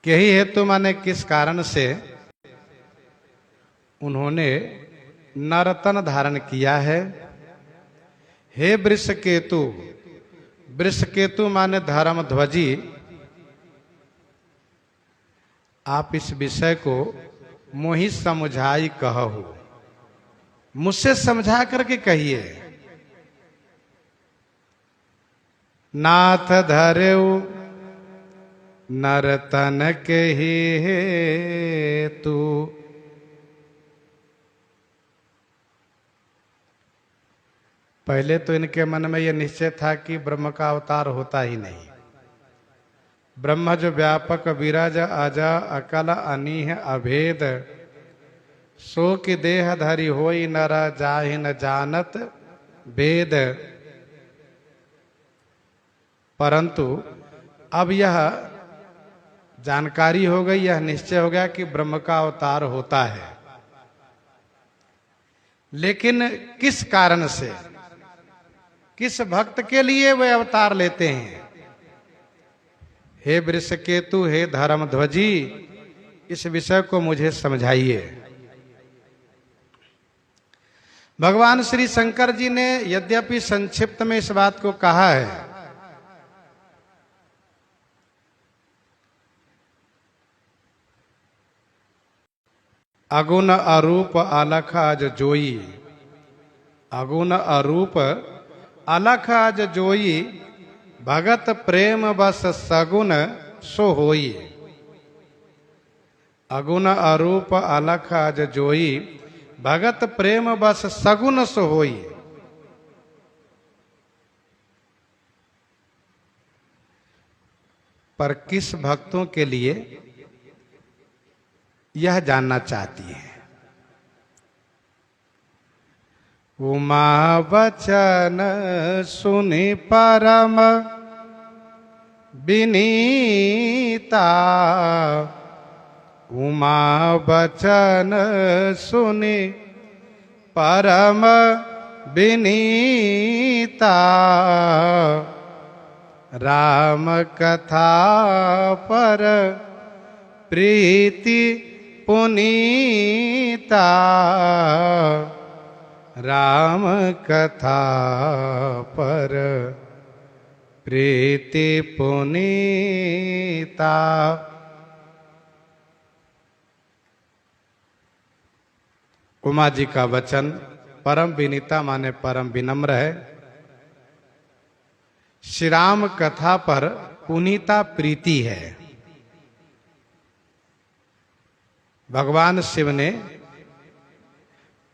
यही हेतु माने किस कारण से उन्होंने नरतन धारण किया है। हे वृषकेतु, वृषकेतु माने धर्म ध्वजी, आप इस विषय को मोहि समझाई कहू, मुझसे समझा करके कहिए। नाथ धरेउ नरतन के ही हेतु, पहले तो इनके मन में यह निश्चय था कि ब्रह्म का अवतार होता ही नहीं। ब्रह्म जो व्यापक विरज अज अकल अनीह अभेद, सो कि देह धरि होई नर जाहि न जानत वेद। परंतु अब यह जानकारी हो गई, यह निश्चय हो गया कि ब्रह्म का अवतार होता है, लेकिन किस कारण से, किस भक्त के लिए वे अवतार लेते हैं। हे वृषकेतु, हे धर्मध्वजी, इस विषय को मुझे समझाइए। भगवान श्री शंकर जी ने यद्यपि संक्षिप्त में इस बात को कहा है, अगुण अरूप अलख अज जोई, अगुण अरूप अलख अज जोई, भगत प्रेम बस सगुण सो होई। अगुण अरूप अलख अज जोई, भगत प्रेम बस सगुण सो होई। पर किस भक्तों के लिए यह जानना चाहती है। उमा वचन सुनि परम विनीता, उमा वचन सुनि परम विनीता, राम कथा पर प्रीति पुनीता, राम कथा पर प्रीति पुनीता। उमा जी का वचन परम विनीता माने परम विनम्र है। श्री राम कथा पर पुनीता प्रीति है। भगवान शिव ने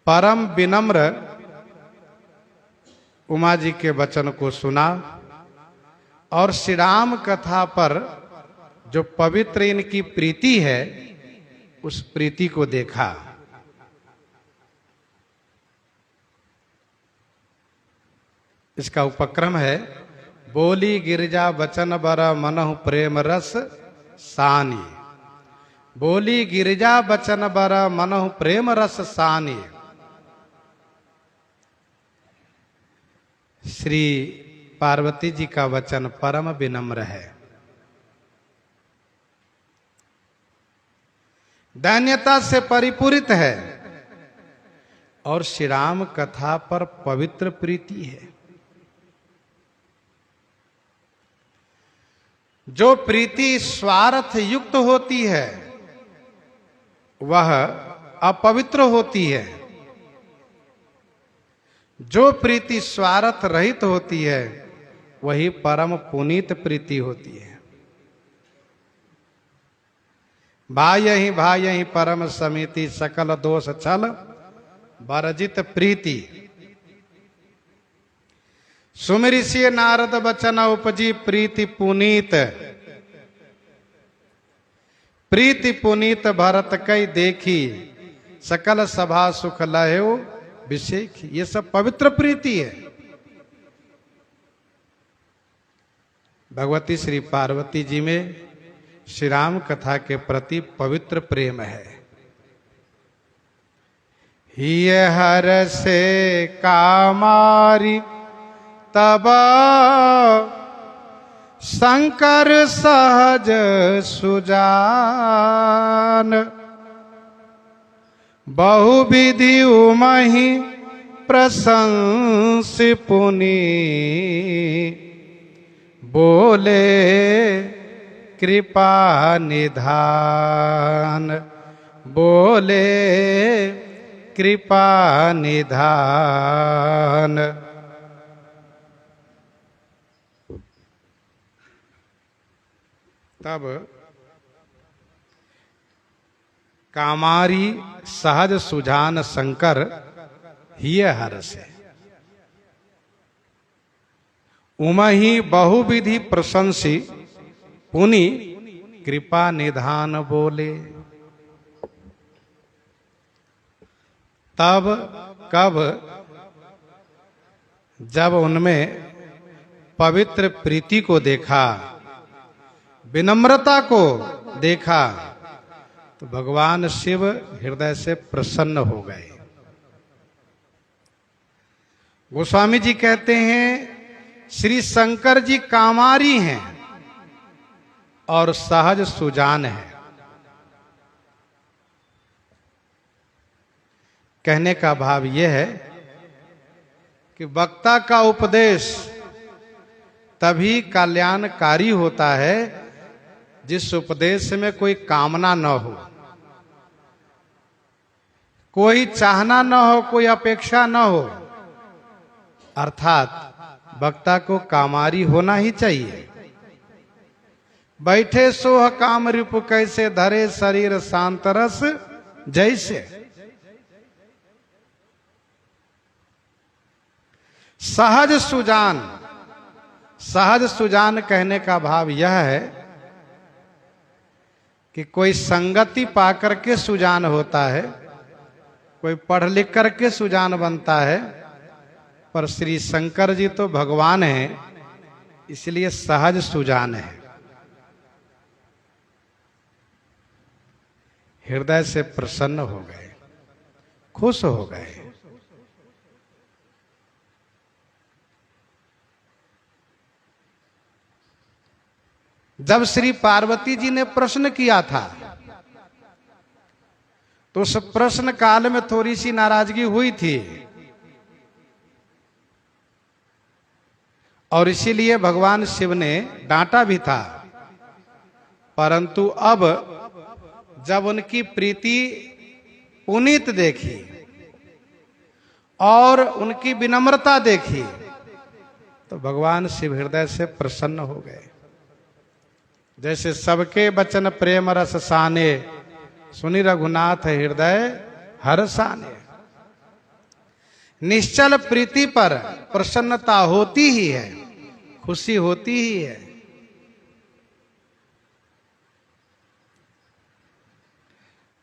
परम विनम्र उमा जी के वचन को सुना और श्री राम कथा पर जो पवित्र इनकी प्रीति है, उस प्रीति को देखा। इसका उपक्रम है, बोली गिरिजा वचन बर मनहु प्रेम रस सानी, बोली गिरिजा वचन बर मनहु प्रेम रस सानी। श्री पार्वती जी का वचन परम विनम्र है, दैन्यता से परिपूरित है और श्री राम कथा पर पवित्र प्रीति है। जो प्रीति स्वार्थ युक्त होती है वह अपवित्र होती है, जो प्रीति स्वार्थ रहित होती है वही परम पुनीत प्रीति होती है। भायहि भायहि परम समिति, सकल दोष छल वर्जित प्रीति। सुमिरिषि नारद बचन उपजी प्रीति पुनीत, प्रीति पुनीत भरत कई देखी, सकल सभा सुख लयो विषेख। ये सब पवित्र प्रीति है। भगवती श्री पार्वती जी में श्री राम कथा के प्रति पवित्र प्रेम है। हिय हर से कामारी तब शंकर सहज सुजान, बहुविधि उमहि प्रशंस पुनि, बोले कृपा निधान, बोले कृपा निधान। तब कामारी सहज सुजान शंकर हिय हरसे, उमहि बहुविधि प्रशंसी, पुनि कृपा निधान बोले। तब कब जब उनमें पवित्र प्रीति को देखा, विनम्रता को देखा, तो भगवान शिव हृदय से प्रसन्न हो गए। गोस्वामी जी कहते हैं श्री शंकर जी कामारी हैं और सहज सुजान है। कहने का भाव यह है कि वक्ता का उपदेश तभी कल्याणकारी होता है जिस उपदेश में कोई कामना न हो, कोई चाहना न हो, कोई अपेक्षा न हो। अर्थात वक्ता को कामारी होना ही चाहिए। बैठे सोह काम रिपु कैसे, धरे शरीर शांतरस जैसे। सहज सुजान, सहज सुजान कहने का भाव यह है कि कोई संगति पाकर के सुजान होता है, कोई पढ़ लिख करके सुजान बनता है, पर श्री शंकर जी तो भगवान हैं, इसलिए सहज सुजान है। हृदय से प्रसन्न हो गए, खुश हो गए। जब श्री पार्वती जी ने प्रश्न किया था तो उस प्रश्न काल में थोड़ी सी नाराजगी हुई थी और इसीलिए भगवान शिव ने डांटा भी था। परंतु अब जब उनकी प्रीति पुनीत देखी और उनकी विनम्रता देखी तो भगवान शिव हृदय से प्रसन्न हो गए। जैसे सबके वचन प्रेम रस साने, सुनि रघुनाथ हृदय हर्षाने। निश्चल प्रीति पर प्रसन्नता होती ही है, खुशी होती ही है।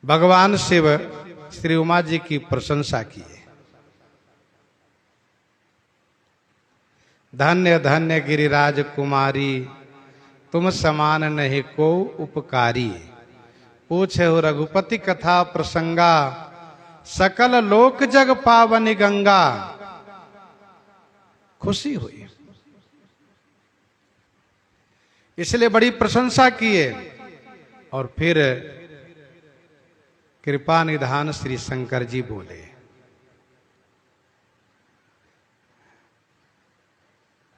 भगवान शिव श्री उमा जी की प्रशंसा किए। धन्य धन्य गिरिराज कुमारी, तुम समान नहीं को उपकारी। पूछे हो रघुपति कथा प्रसंगा, सकल लोक जग पावनी गंगा। खुशी हुई, इसलिए बड़ी प्रशंसा किए। और फिर कृपा निधान श्री शंकर जी बोले,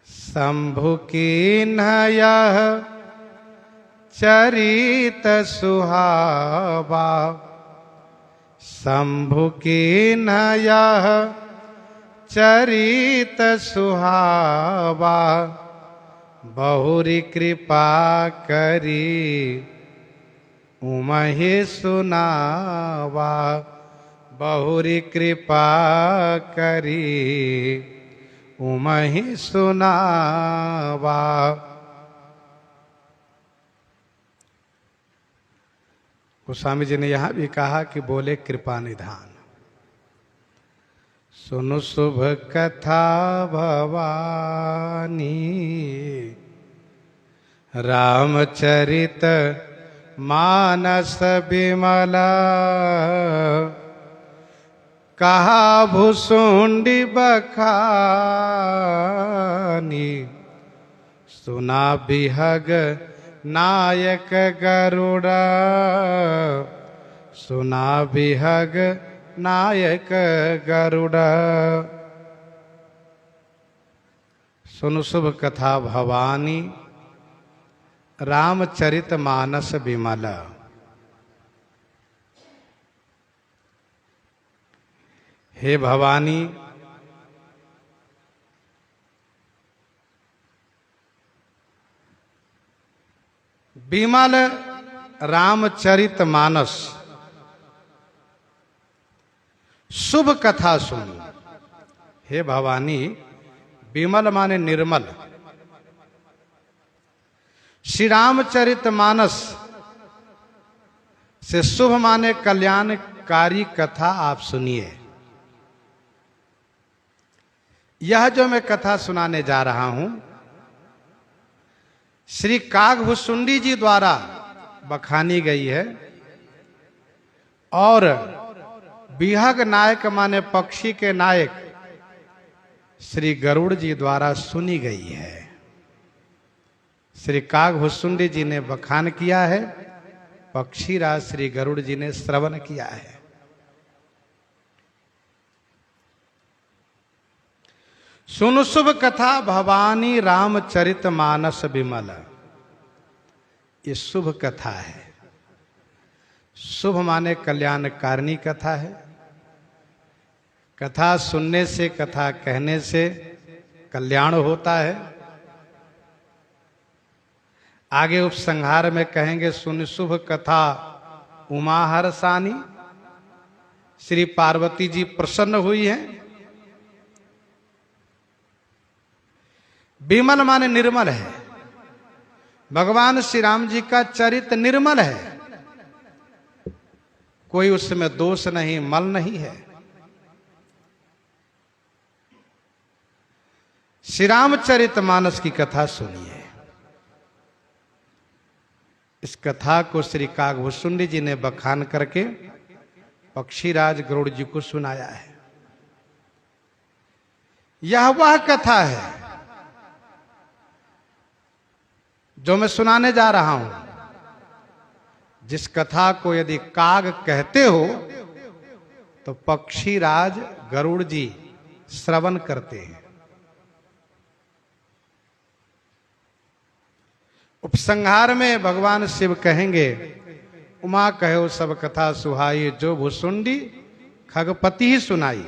शंभु की नयः चरित सुहावा, शंभु की नयः चरित सुहावा। बहुरी कृपा करी उमहि सुनावा, बहुरी कृपा करी उमहि सुनावा। गोस्वामी जी ने यहां भी कहा कि बोले कृपा निधान। सुनु शुभ कथा भवानी, रामचरित मानस बिमला। कहा भुसुंडी बखानी, सुना बिहग नायक गरुड़ा, सुना बिहग नायक गरुड़ा। सुन शुभ कथा भवानी रामचरित मानस विमल। हे भवानी, विमल रामचरित मानस शुभ कथा सुन। हे भवानी, विमल माने निर्मल, श्री रामचरित मानस से शुभ माने कल्याणकारी कथा आप सुनिए। यह जो मैं कथा सुनाने जा रहा हूं, श्री कागभुसुंडी जी द्वारा बखानी गई है और बिहग नायक माने पक्षी के नायक श्री गरुड़ जी द्वारा सुनी गई है। श्री कागभुसुंडी जी ने बखान किया है, पक्षीराज श्री गरुड़ जी ने श्रवण किया है। सुन शुभ कथा भवानी रामचरित मानस विमल। ये शुभ कथा है। शुभ माने कल्याणकारिणी कथा है। कथा सुनने से, कथा कहने से कल्याण होता है। आगे उपसंहार में कहेंगे, सुन शुभ कथा उमा हरसानी। श्री पार्वती जी प्रसन्न हुई हैं। विमल माने निर्मल है। भगवान श्री राम जी का चरित्र निर्मल है, कोई उसमें दोष नहीं, मल नहीं है। श्री रामचरित मानस की कथा सुनिए। इस कथा को श्री कागभुसुंडी जी ने बखान करके पक्षीराज गरुड़ जी को सुनाया है। यह वह कथा है जो मैं सुनाने जा रहा हूं। जिस कथा को यदि काग कहते हो तो पक्षीराज गरुड़ जी श्रवण करते हैं। उपसंहार में भगवान शिव कहेंगे, उमा कहो सब कथा सुहाई, जो भुसुंडी खगपति ही सुनाई।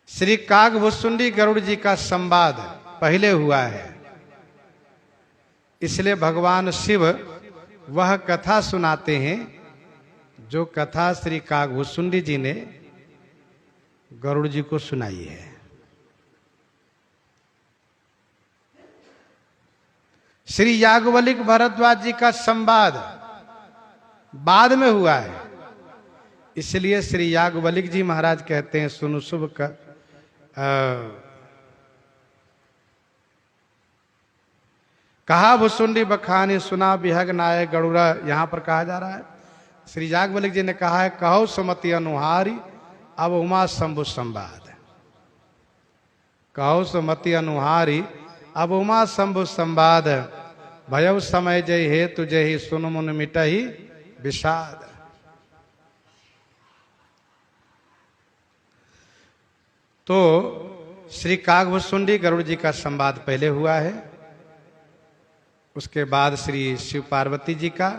श्री कागभुसुंडी गरुड़ जी का संवाद पहले हुआ है, इसलिए भगवान शिव वह कथा सुनाते हैं जो कथा श्री कागभुसुंडी जी ने गरुड़ जी को सुनाई है। श्री याज्ञवल्क्य भरद्वाज जी का संवाद बाद में हुआ है, इसलिए श्री याज्ञवल्क्य जी महाराज कहते हैं, सुनो शुभ का कहा भुसुंडी बखानी, सुना बिहग नायक गरुड़ा। यहां पर कहा जा रहा है, श्री याज्ञवल्क्य जी ने कहा है, कहो सुमति अनुहारी अब उमा शंभु संवाद। कहो सुमति अनुहारी अब उमा शंभु संवाद, भयउ समय जय हे तुझे ही सुन मुन मिटहि विषाद। तो श्री कागभुसुंडी गरुड़ जी का संवाद पहले हुआ है, उसके बाद श्री शिव पार्वती जी का,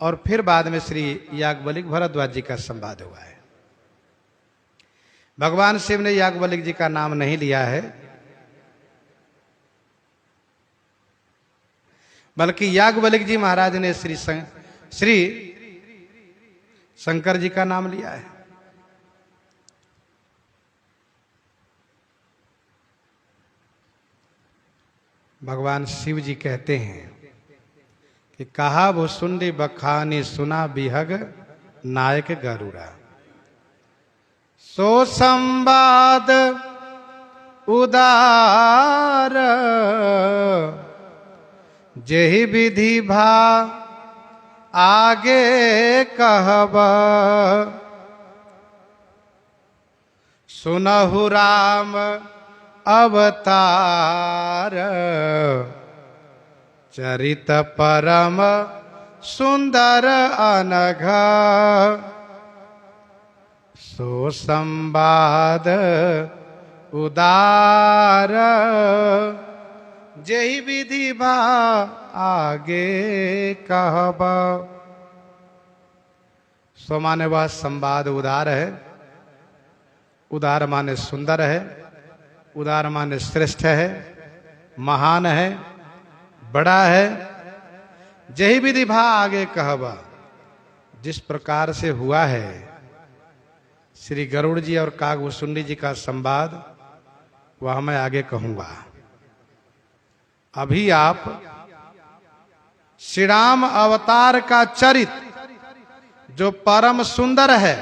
और फिर बाद में श्री याज्ञवल्क्य भरद्वाज जी का संवाद हुआ है। भगवान शिव ने याज्ञवल्क्य जी का नाम नहीं लिया है, बल्कि याज्ञवल्क्य जी महाराज ने श्री शंकर जी का नाम लिया है। भगवान शिव जी कहते हैं कि कहा भुसुंडी बखानी, सुना बिहग नायक गरुड़ा। सो संवाद उदार, जेहि विधि भा आगे कहब। सुनहु राम अवतार चरित परम सुंदर अनघ सो संवाद उदार जेहि विधि भा आगे कहब। सो माने वह संवाद उदार है, उदार माने सुंदर है, उदार माने श्रेष्ठ है, महान है, बड़ा है। जही विधि भा आगे कहबा, जिस प्रकार से हुआ है श्री गरुड़ जी और कागभूषुंडी जी का संवाद, वह मैं आगे कहूंगा। अभी आप श्री राम अवतार का चरित्र जो परम सुंदर है,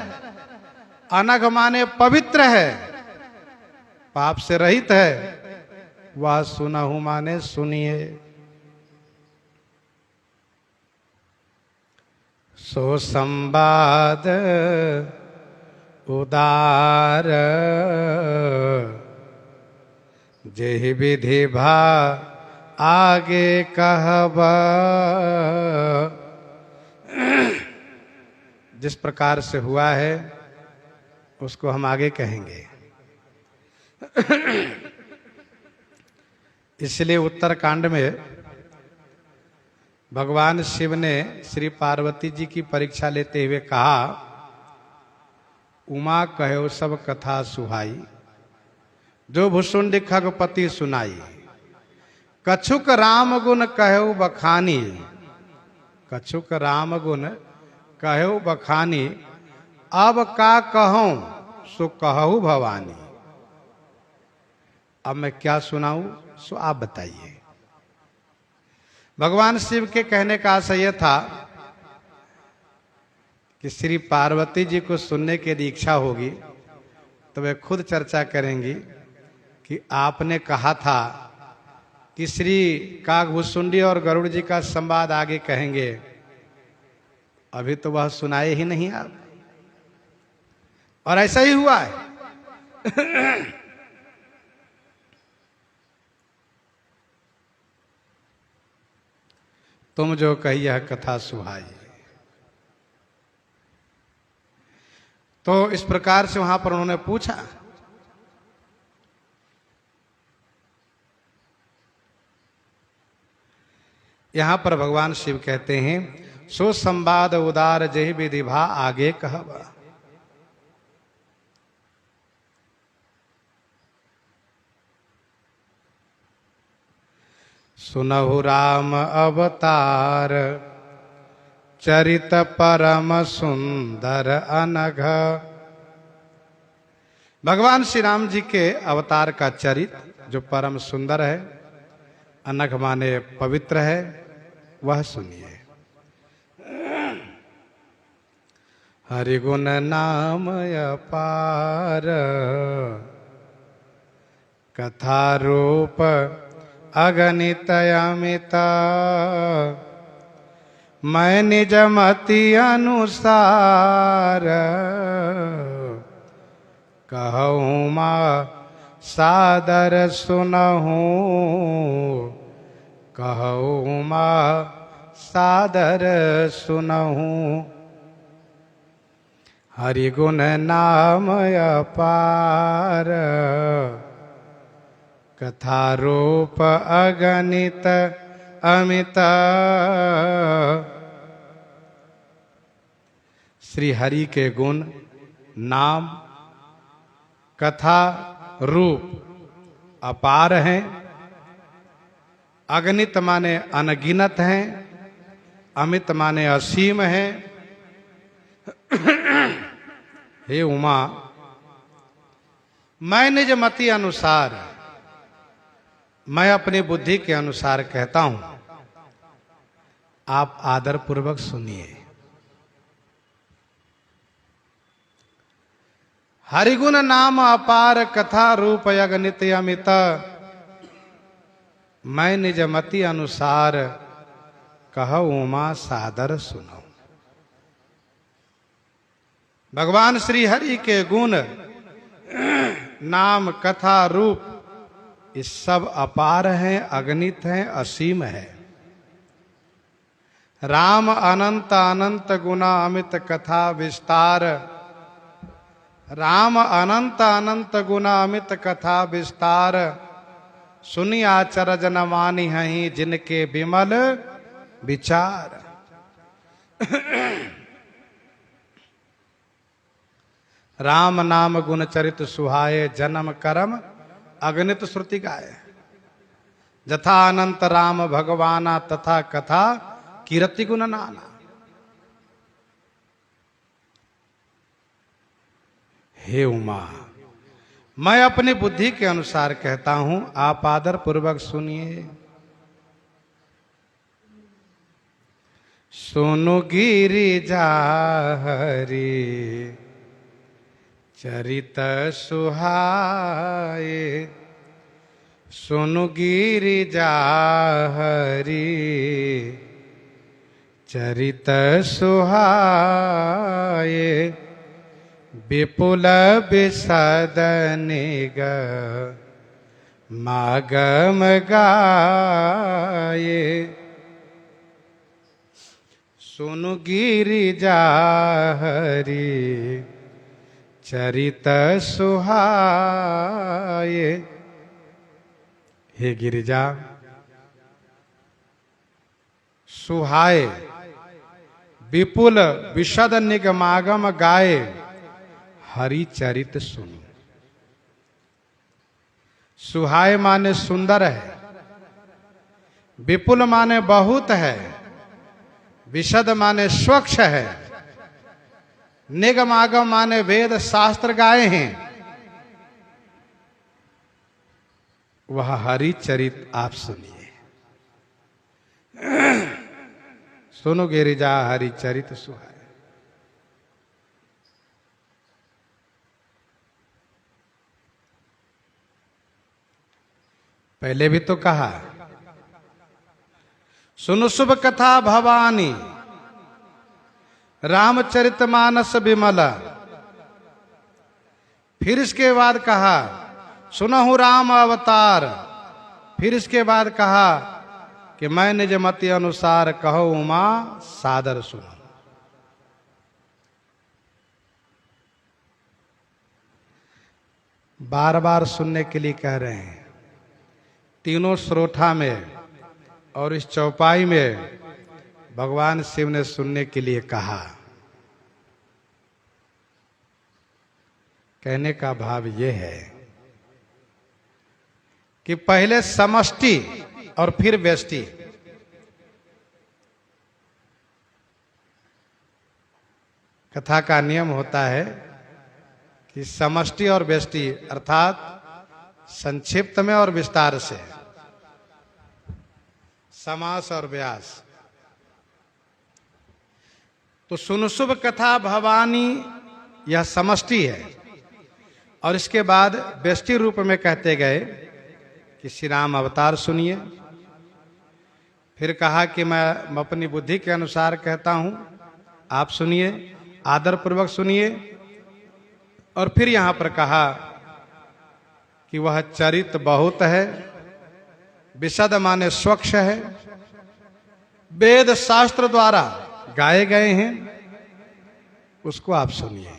अनघ माने पवित्र है, पाप से रहित है, वह सुनहु माने सुनिए। सो संवाद उदार जेहि विधि भा आगे कहबा। जिस प्रकार से हुआ है उसको हम आगे कहेंगे। इसलिए उत्तरकांड में भगवान शिव ने श्री पार्वती जी की परीक्षा लेते हुए कहा, उमा कहो सब कथा सुहाई, जो भुसुंडी खगपति सुनाई। कछुक राम गुण कहो बखानी, कछुक राम गुण कहो बखानी। अब का कहूं सो कहू भवानी। अब मैं क्या सुनाऊं सो आप बताइए। भगवान शिव के कहने का आशय यह था कि श्री पार्वती जी को सुनने की यदि इच्छा होगी तो वे खुद चर्चा करेंगी कि आपने कहा था कि श्री कागभूषुंडी और गरुड़ जी का संवाद आगे कहेंगे, अभी तो वह सुनाए ही नहीं आप। और ऐसा ही हुआ है। तुम जो कही यह कथा सुहाई। तो इस प्रकार से वहां पर उन्होंने पूछा। यहां पर भगवान शिव कहते हैं, सो संवाद उदार जेहि विधि भा आगे कहबा। सुनहु राम अवतार चरित परम सुंदर अनघ। भगवान श्री राम जी के अवतार का चरित्र जो परम सुंदर है, अनघ माने पवित्र है, वह सुनिए। हरि गुण नाम अपार कथा रूप अगणित अमित। मैं निज मति अनुसार कहूँ माँ सादर सुनहूँ, कहूँ माँ सादर सुनहूँ। हरि गुण नाम अपार कथा रूप अगणित अमित। श्री हरि के गुण, नाम, कथा, रूप अपार हैं। अगणित माने अनगिनत हैं, अमित माने असीम हैं। हे उमा, मैं निज मति अनुसार, मैं अपनी बुद्धि के अनुसार कहता हूं, आप आदर पूर्वक सुनिए। हरिगुण नाम अपार कथा रूप अगणित अमित। मैं निज मति अनुसार कहूँ उमा सादर सुनो। भगवान श्री हरि के गुण नाम कथा रूप ये सब अपार हैं, अगणित हैं, असीम है। राम अनंत अनंत गुना अमित कथा विस्तार। राम अनंत अनंत गुना अमित कथा विस्तार। सुनी आचरज न मानी हहीं जिनके विमल विचार। राम नाम गुण चरित सुहाए जन्म कर्म अगणित श्रुति गाए। जथा अनंत राम भगवाना तथा कथा कीर्ति गुण नाना। हे उमा, मैं अपनी बुद्धि के अनुसार कहता हूं, आप आदर पूर्वक सुनिए। सुनु गिरिजा हरि चरित सुहाए। सुनु गिरिजा हरि चरित सुहाए। विपुल विशद निग मागम गाये। सुनु गिरिजा हरि चरित सुहाए। हे गिरिजा, सुहाए विपुल विशद निगमागम गाए हरि चरित सुनो। सुहाय माने सुंदर है, विपुल माने बहुत है, विशद माने स्वच्छ है, निगमागम माने वेद शास्त्र गाए हैं। वह हरि चरित आप सुनिए। सुनो गिरिजा हरि चरित सुहाए। पहले भी तो कहा, सुनो शुभ कथा भवानी रामचरितमानस विमला। फिर इसके बाद कहा, सुनहु राम अवतार। फिर इसके बाद कहा कि मैं निज मति अनुसार कहो उमा सादर सुनो। बार बार सुनने के लिए कह रहे हैं। तीनों श्रोठा में और इस चौपाई में भगवान शिव ने सुनने के लिए कहा। कहने का भाव यह है कि पहले समष्टि और फिर व्यष्टि। कथा का नियम होता है कि समष्टि और व्यष्टि अर्थात संक्षिप्त में और विस्तार से, समास और व्यास। तो सुन शुभ कथा भवानी यह समष्टि है, और इसके बाद व्यष्टि रूप में कहते गए कि श्री राम अवतार सुनिए। फिर कहा कि मैं अपनी बुद्धि के अनुसार कहता हूं, आप सुनिए, आदर पूर्वक सुनिए। और फिर यहां पर कहा कि वह चरित बहुत है, विशद माने स्वच्छ है, वेद शास्त्र द्वारा गाए गए हैं, उसको आप सुनिए।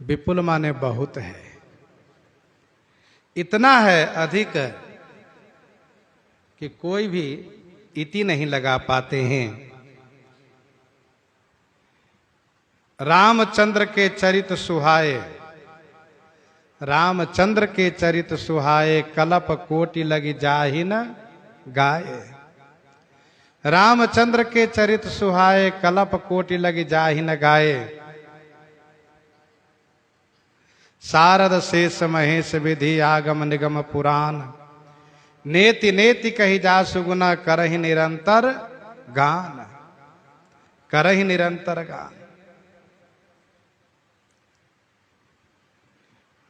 विपुल माने बहुत है, इतना है अधिक कि कोई भी इति नहीं लगा पाते हैं। रामचंद्र के चरित सुहाए, रामचंद्र के चरित सुहाए, कलप कोटि लगी जाहि न गाए। रामचंद्र के चरित सुहाए, कलप कोटि लगी जाहि न गाए। शारद शेष महेश विधि आगम निगम पुराण, नेति नेति कही जा सुगुना करहि निरंतर गान, करहि निरंतर गान।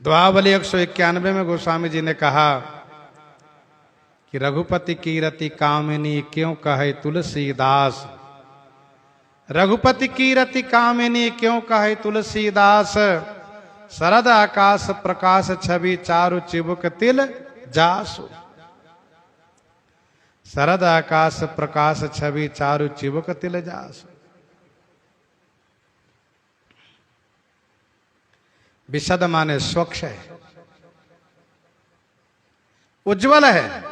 द्वावली 191 में गोस्वामी जी ने कहा कि रघुपति कीरति कामिनी क्यों कहे तुलसीदास, रघुपति की रति कामिनी क्यों कहे तुलसीदास, शरद आकाश प्रकाश छवि चारु चिबुक तिल जासु। शरद आकाश प्रकाश छवि चारु चिबुक तिल जासु। विशद माने स्वच्छ है, उज्जवल है।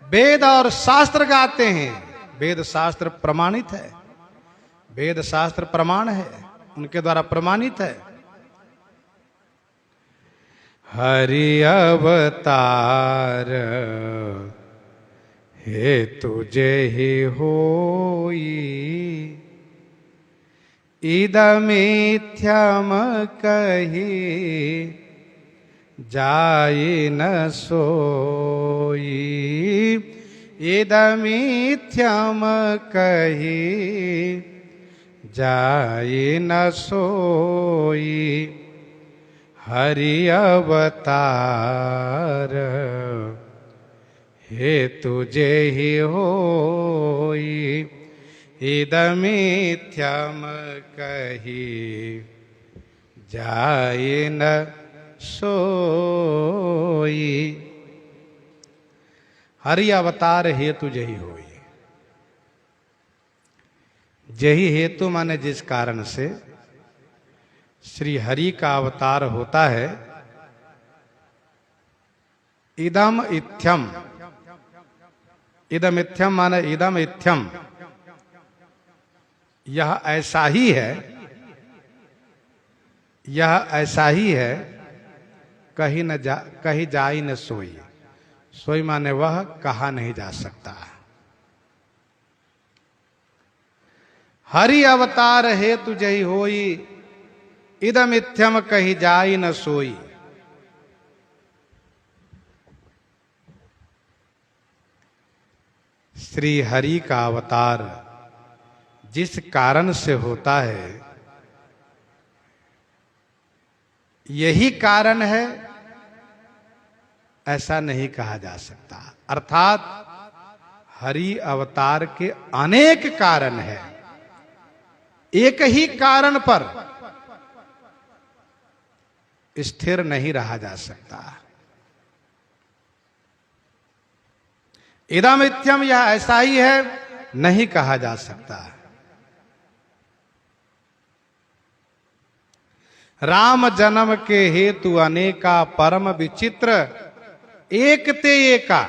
वेद और शास्त्र गाते हैं, वेद शास्त्र प्रमाणित है, वेद शास्त्र प्रमाण है, उनके द्वारा प्रमाणित है। हरि अवतार हे तुझे ही होई, इदमिथ्यम कही जाई न सोई, इदमिथ्यम कही जाई न सोई। हरि अवतार हे तुझे ही होई, इदमिथ्यम कही जाई न सोई। हरि अवतार हेतु जही होई। जही हेतु माने जिस कारण से श्री हरि का अवतार होता है। इदम इत्थम, इदम इत्थम माने इदम इत्थम, यह ऐसा ही है, यह ऐसा ही है, कहीं न जा, कहीं जाई न सोई। सोई माने वह कहा नहीं जा सकता। हरि अवतार हेतु जही होई, इदम इत्थम कहीं जाई न सोई। श्री हरि का अवतार जिस कारण से होता है, यही कारण है ऐसा नहीं कहा जा सकता। अर्थात हरि अवतार के अनेक कारण हैं, एक ही कारण पर स्थिर नहीं रहा जा सकता। इदम इत्थम, यह ऐसा ही है, नहीं कहा जा सकता। राम जन्म के हेतु अनेका, परम विचित्र एक ते एका।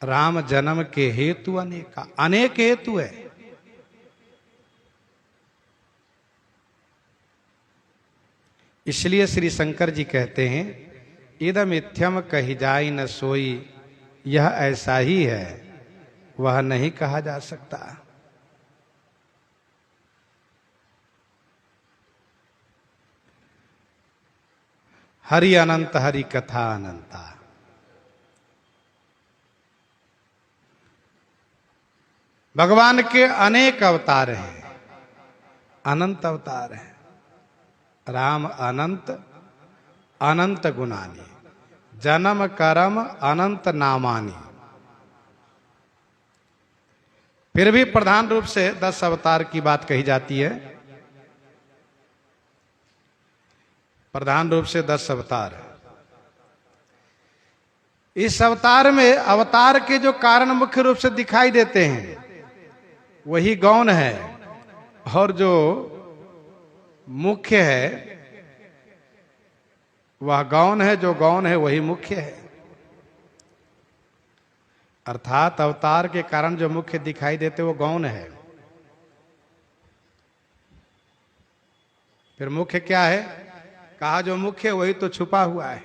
राम जन्म के हेतु अनेका, अनेक हेतु है। इसलिए श्री शंकर जी कहते हैं, इदम इत्थम कही जाई न सोई, यह ऐसा ही है, वह नहीं कहा जा सकता। हरि अनंत, हरि कथा अनंता। भगवान के अनेक अवतार हैं, अनंत अवतार हैं। राम अनंत, अनंत गुणानी, जन्म कर्म अनंत नामानी। फिर भी प्रधान रूप से 10 अवतार की बात कही जाती है। प्रधान रूप से 10 अवतार। इस अवतार में अवतार के जो कारण मुख्य रूप से दिखाई देते हैं वही गौण है, और जो मुख्य है वह गौण है, जो गौण है वही मुख्य है। अर्थात अवतार के कारण जो मुख्य दिखाई देते वो गौण है। फिर मुख्य क्या है? कहा जो मुख्य वही तो छुपा हुआ है।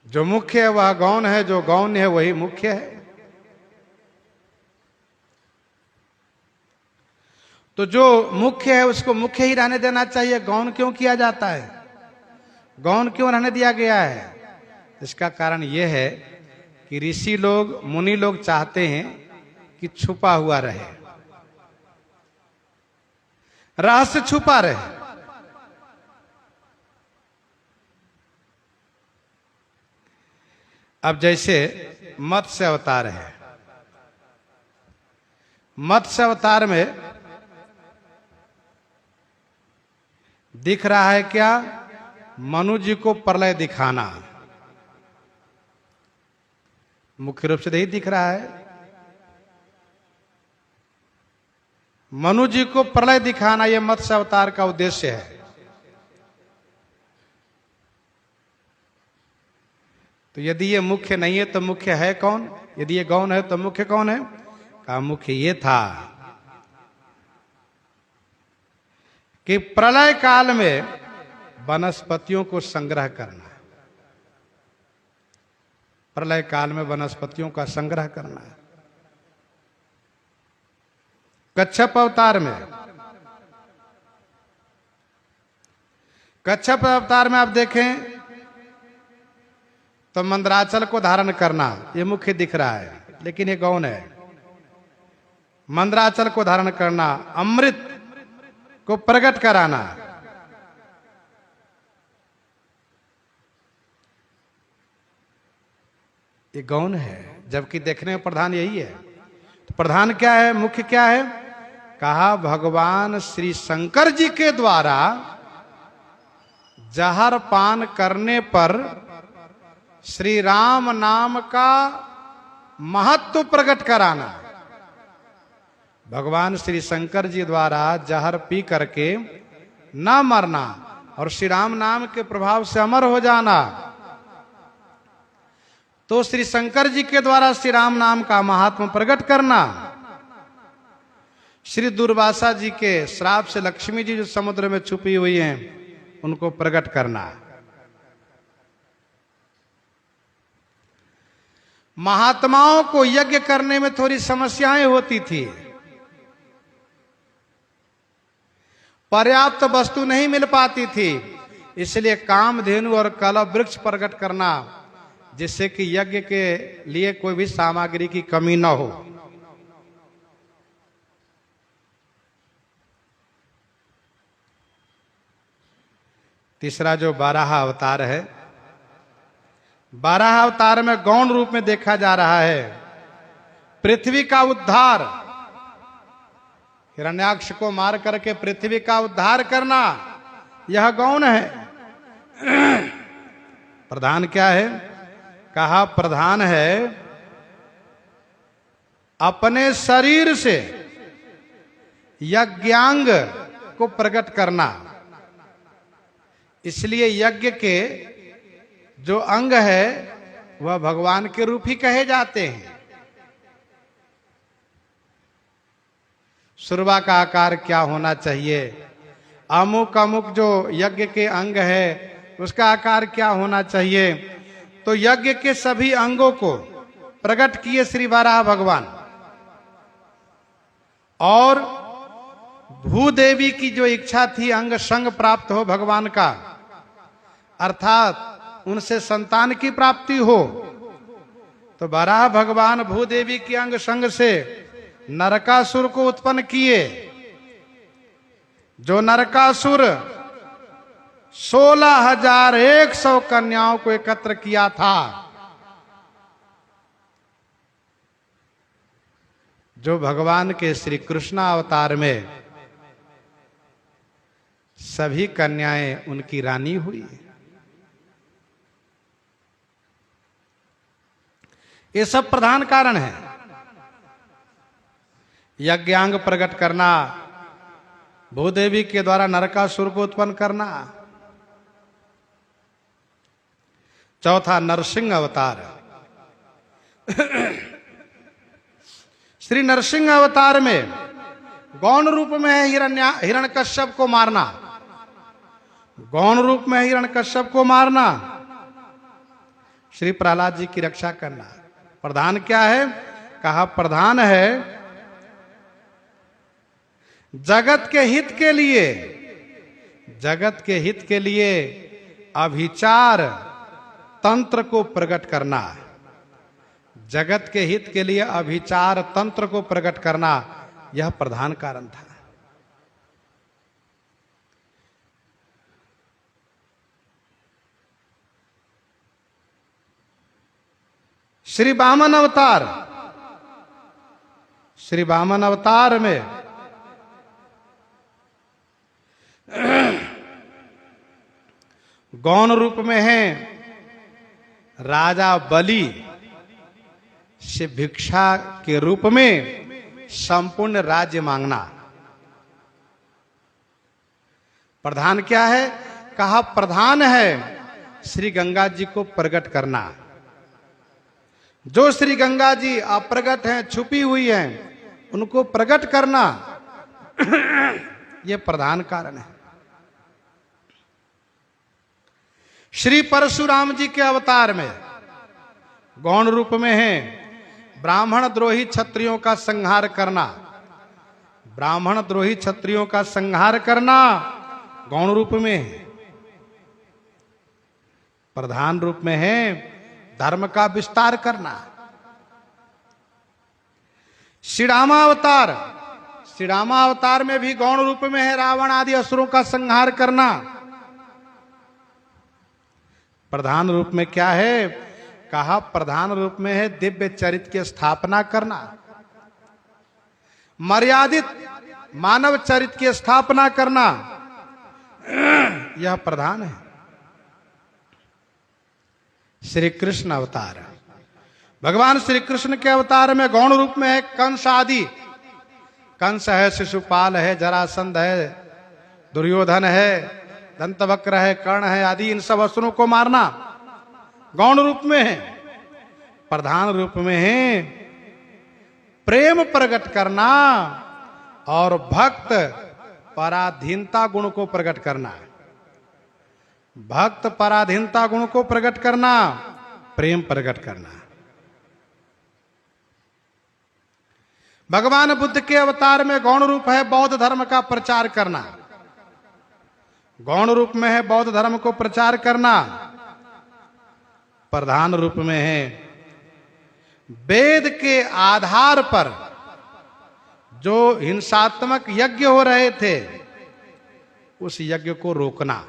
जो मुख्य है वह गौण है, जो गौण है वही मुख्य है। तो जो मुख्य है उसको मुख्य ही रहने देना चाहिए। गौण क्यों किया जाता है? गौण क्यों रहने दिया गया है? इसका कारण यह है कि ऋषि लोग, मुनि लोग चाहते हैं कि छुपा हुआ रहे, रहस्य छुपा रहे। अब जैसे मत्स्य अवतार है, मत्स्य अवतार में दिख रहा है क्या? मनु जी को प्रलय दिखाना, मुख्य रूप से यही दिख रहा है। मनु जी को प्रलय दिखाना यह मत्स्य अवतार का उद्देश्य है। तो यदि ये मुख्य नहीं है तो मुख्य है कौन? यदि ये गौण है तो मुख्य कौन है? का मुख्य ये था कि प्रलय काल में वनस्पतियों को संग्रह करना, प्रलय काल में वनस्पतियों का संग्रह करना। कच्छप अवतार में, कच्छप अवतार में आप देखें तो मंदराचल को धारण करना ये मुख्य दिख रहा है, लेकिन ये गौण है। मंदराचल को धारण करना, अमृत को प्रकट कराना, ये गौण है, जबकि देखने में प्रधान यही है। तो प्रधान क्या है, मुख्य क्या है? कहा भगवान श्री शंकर जी के द्वारा जहर पान करने पर श्री राम नाम का महत्व प्रकट कराना। भगवान श्री शंकर जी द्वारा जहर पी करके न मरना और श्री राम नाम के प्रभाव से अमर हो जाना। तो श्री शंकर जी के द्वारा श्री राम नाम का महात्मा प्रकट करना। श्री दुर्वासा जी के श्राप से लक्ष्मी जी जो समुद्र में छुपी हुई हैं उनको प्रकट करना। महात्माओं को यज्ञ करने में थोड़ी समस्याएं होती थी, पर्याप्त वस्तु नहीं मिल पाती थी, इसलिए कामधेनु और कलह वृक्ष प्रकट करना, जिससे कि यज्ञ के लिए कोई भी सामग्री की कमी न हो। तीसरा जो बारह अवतार है, बारह अवतार में गौण रूप में देखा जा रहा है पृथ्वी का उद्धार, हिरण्याक्ष को मार करके पृथ्वी का उद्धार करना, यह गौण है। प्रधान क्या है? कहा प्रधान है अपने शरीर से यज्ञांग को प्रकट करना। इसलिए यज्ञ के जो अंग है वह भगवान के रूप ही कहे जाते हैं। सुरवा का आकार क्या होना चाहिए, अमुक अमुक जो यज्ञ के अंग है उसका आकार क्या होना चाहिए, तो यज्ञ के सभी अंगों को प्रकट किए श्री वराह भगवान। और भूदेवी की जो इच्छा थी अंग संग प्राप्त हो भगवान का, अर्थात उनसे संतान की प्राप्ति हो, तो वराह भगवान भूदेवी की अंग संग से नरकासुर को उत्पन्न किए। जो नरकासुर 16,100 कन्याओं को एकत्र किया था, जो भगवान के श्री कृष्ण अवतार में सभी कन्याएं उनकी रानी हुई। ये सब प्रधान कारण है। यज्ञांग प्रकट करना, भूदेवी के द्वारा नरकासुर को उत्पन्न करना। चौथा नरसिंह अवतार। श्री नरसिंह अवतार में गौण रूप में है हिरण्यकश्यप को मारना, गौण रूप में है हिरण्यकश्यप को मारना, श्री प्रहलाद जी की रक्षा करना। प्रधान क्या है? कहा प्रधान है जगत के हित के लिए, जगत के हित के लिए अभिचार तंत्र को प्रकट करना, जगत के हित के लिए अभिचार तंत्र को प्रकट करना, यह प्रधान कारण था। श्री वामन अवतार, श्री वामन अवतार में गौण रूप में है राजा बलि से भिक्षा के रूप में संपूर्ण राज्य मांगना। प्रधान क्या है? कहा प्रधान है श्री गंगा जी को प्रकट करना। जो श्री गंगा जी अप्रगट हैं, छुपी हुई हैं, उनको प्रकट करना यह प्रधान कारण है। श्री परशुराम जी के अवतार में गौण रूप में है ब्राह्मण द्रोही क्षत्रियों का संहार करना। ब्राह्मण द्रोही क्षत्रियों का संहार करना गौण रूप में है। प्रधान रूप में है धर्म का विस्तार करना। श्री रामावतार, श्री रामावतार में भी गौण रूप में है रावण आदि असुरों का संहार करना। प्रधान रूप में क्या है? कहा प्रधान रूप में है दिव्य चरित्र की स्थापना करना, मर्यादित मानव चरित्र की स्थापना करना, यह प्रधान है। श्री कृष्ण अवतार, भगवान श्री कृष्ण के अवतार में गौण रूप में है कंस आदि। कंस है, शिशुपाल है, जरासंध है, दुर्योधन है, दंतवक्र है, कर्ण है आदि, इन सब असुरों को मारना गौण रूप में है। प्रधान रूप में है प्रेम प्रकट करना और भक्त पराधीनता गुण को प्रकट करना। भक्त पराधीनता गुण को प्रकट करना, प्रेम प्रकट करना। भगवान बुद्ध के अवतार में गौण रूप है बौद्ध धर्म का प्रचार करना। गौण रूप में है बौद्ध धर्म को प्रचार करना। प्रधान रूप में है वेद के आधार पर जो हिंसात्मक यज्ञ हो रहे थे उस यज्ञ को रोकना।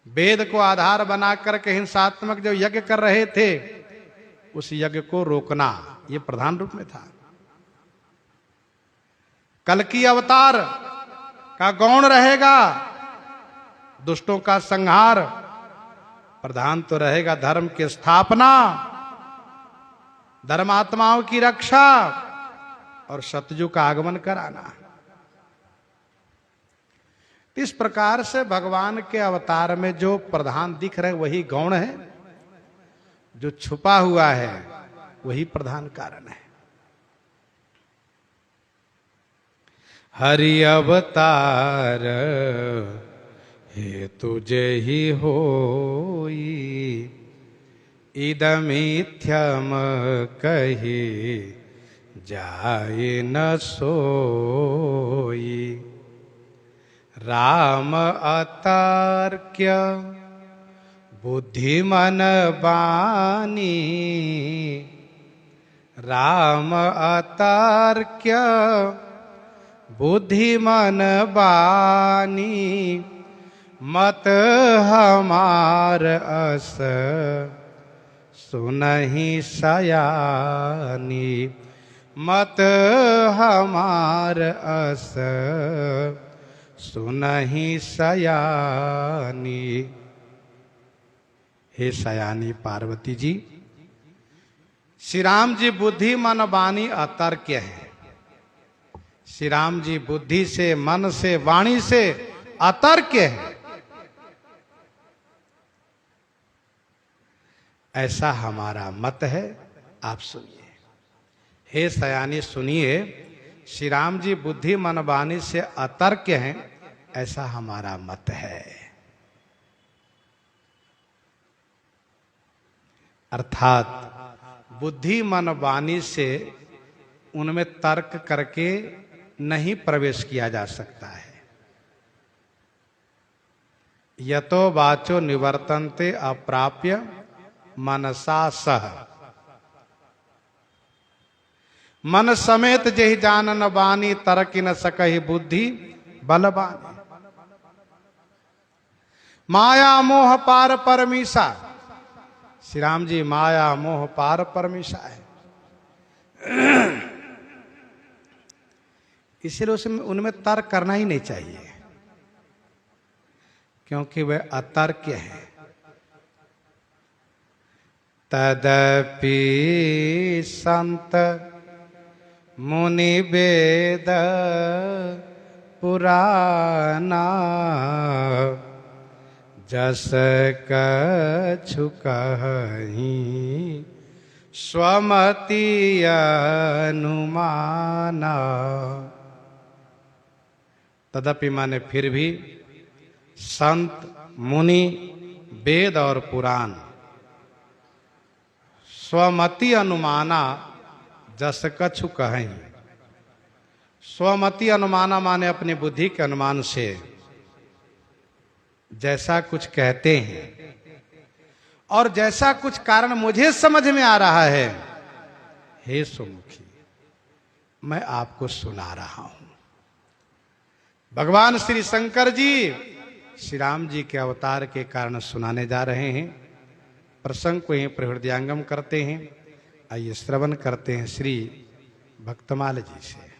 वेद को आधार बनाकर के हिंसात्मक जो यज्ञ कर रहे थे उस यज्ञ को रोकना, यह प्रधान रूप में था। कल्कि अवतार का गौण रहेगा दुष्टों का संहार, प्रधान तो रहेगा धर्म की स्थापना, धर्मात्माओं की रक्षा और सतयुग का आगमन कराना। इस प्रकार से भगवान के अवतार में जो प्रधान दिख रहे वही गौण है, जो छुपा हुआ है वही प्रधान कारण है। हरि अवतार हे तुझे ही होई, इदमिथ्यम कही जाए न सोई। राम अतर्क्य बुद्धिमन बानी, राम अतर्क्य बुद्धिमन बानी, मत हमार अस सुनहि सयानी, मत हमार अस सुनहि सयानी। हे सयानी पार्वती जी, श्री राम जी बुद्धि मन वाणी अतर्क्य है। श्री राम जी बुद्धि से, मन से, वाणी से अतर्क्य है। ऐसा हमारा मत है, आप सुनिए। हे सयानी सुनिए, श्री राम जी बुद्धि मन वाणी से अतर्क्य हैं, ऐसा हमारा मत है। अर्थात बुद्धि मन वाणी से उनमें तर्क करके नहीं प्रवेश किया जा सकता है। यतो वाचो निवर्तन्ते अप्राप्य मनसा सह, मन समेत जहि जानन बानी, तरकि न सकहि बुद्धि बलवानी। माया मोह पार परमीसा, श्री राम जी माया मोह पार परमिशा है। इसलिए उसमें उनमें तर्क करना ही नहीं चाहिए, क्योंकि वे अतर्क्य है। तदपि संत मुनि वेद पुराना, जस कछु कहि स्वमति अनुमाना। तदपि माने फिर भी, संत मुनि वेद और पुराण, स्वमति अनुमाना जस कछु कहें। स्वमति अनुमाना माने अपनी बुद्धि के अनुमान से जैसा कुछ कहते हैं और जैसा कुछ कारण मुझे समझ में आ रहा है, हे सुमुखी मैं आपको सुना रहा हूं। भगवान श्री शंकर जी श्री राम जी के अवतार के कारण सुनाने जा रहे हैं। प्रसंग को ही प्रहृदयांगम करते हैं। आइए श्रवण करते हैं श्री भक्तमाल जी से।